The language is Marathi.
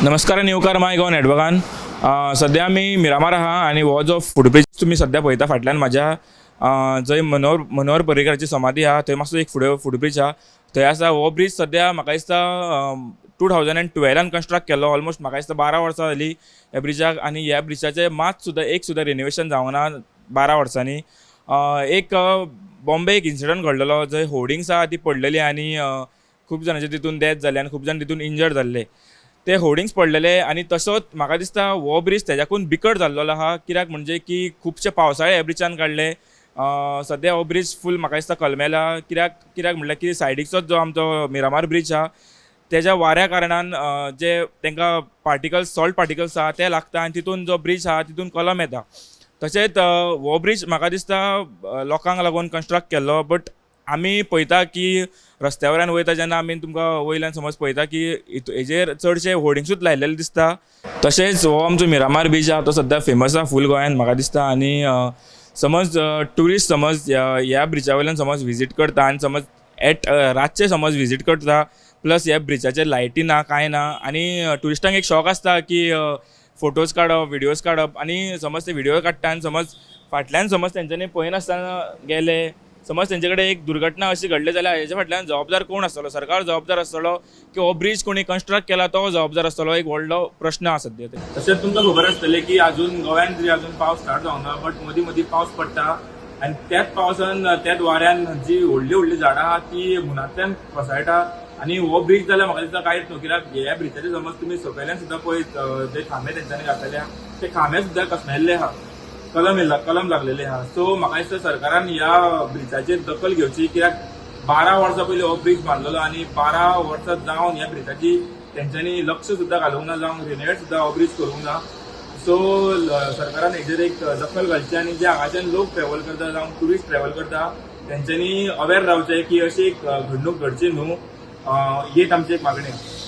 नमस्कार येवकार माय गोवा नेटवर्कान सध्या मी मिरामार आहा आणि हो जो फुटब्रिज तुम्ही सध्या पळयता फाटल्यान म्हाज्या जंय मनोहर पर्रीकराची समाधी आहा थंय मातसो एक फुटब्रिज आहा थंय आसा हो ब्रिज सध्या म्हाका दिसता 2012 कंस्ट्रक्ट केल्लो ऑलमोस्ट म्हाका दिसता 12 वर्सां जाली ह्या ब्रिजाक आनी ह्या ब्रिजाचे मात सुद्दां एक सुद्दां रिनोवेशन जावंक ना 12 वर्सांनी। एक बॉम्बे एक इन्सिडंट घडलेलो जंय होर्डिंग्स आहा ती पडलेली आनी खूब जाणांचे तितून डेथ जाले आनी खूब जाण तितून इंजर्ड जाल्ले ते होर्डिंग्स पडलेले आनी तसोच म्हाका दिसता हो ब्रिज तेज्याकून बिकट जाल्लो आहा कित्याक म्हणजे की खुबशे पावसाळे ह्या ब्रिजान काडले। सद्या हो ब्रिज फूल म्हाका दिसता कलमेला कित्याक म्हणल्यार की सायडीकचो जो आमचो मिरामार ब्रिज आहा तेज्या वाऱ्या कारणान जे तांकां सॉल्ट पार्टिकल्स आहा ते लागता आनी तितून जो ब्रिज आहा तितून कलम येता। तशेंच हो ब्रिज म्हाका दिसता लोकांक लागून कंस्ट्रक्ट केल्लो बट आमी पळयता की रस्त्या वयल्यान वयता जेन्ना आमी तुमकां वयल्यान समज पळयता की हेजेर चडशे होर्डिंग्सूच लायलेले दिसता। तशेंच हो आमचो मिरामार ब्रिज आहा तो सद्या फेमस आहा फूल गोंयान म्हाका दिसता आनी समज ट्युरिस्ट समज ह्या ब्रिजा वयल्यान समज विजीट करता आनी समज रातचे समज विजीट करता प्लस ह्या ब्रिजाचेर लायटी ना कांय ना आनी ट्युरिस्टांक एक शॉक आसता की फोटोज काडप विडियोज काडप आनी समज ते विडियो काडटा आनी समज फाटल्यान समज तेंच्यांनी पळयनासतना गेले समज तेंचे कडेन एक दुर्घटना अशी घडली जाल्यार हेजे फाटल्यान जबाबदार कोण आसतलो? सरकार जबाबदार आसतलो की हो ब्रिज कोणी कंस्ट्रक्ट केला तो जबाबदार आसतलो? एक व्हडलो प्रश्न आसा सद्या ते। तशेंच तुमकां खबर आसतलें की अजून गोव्यान तरी अजून पावस स्टार्ट जावंक ना बट मदीं मदीं पावस पडटा आनी त्याच पावसान त्याच वाऱ्यान जी व्हडली झाडां आहा ती मुनांतल्यान कोसळटा आनी हो ब्रिज जाल्यार म्हाका दिसता कांयच न्हू कित्याक ह्या ब्रिजाचे समज तुमी सकयल्यान सुद्दां पळयत जे खांबे तेंच्यांनी घातलेले आहा ते खांबे सुद्दां कसमेल्ले आहा कलम लागलेले आहा। सो म्हाका दिसता सरकारान ह्या ब्रिजाचेर दखल घेवची कित्याक 12 वर्सां पयलीं हो ब्रिज बांदलेलो आनी 12 वर्सां जावन ह्या ब्रिजाची तेंच्यांनी लक्ष सुद्दां घालूंक ना जावं रिनोवेट सुद्दां हो ब्रिज करूंक ना। सो सरकारान हेजेर एक दखल घालची आनी जे हांगाच्यान लोक ट्रॅव्हल करता जावं ट्युरिस्ट ट्रॅव्हल करता तेंच्यांनी अवेर रावचें की अशी एक घडणूक घडची न्हू। ही आमची एक मागणी आहा।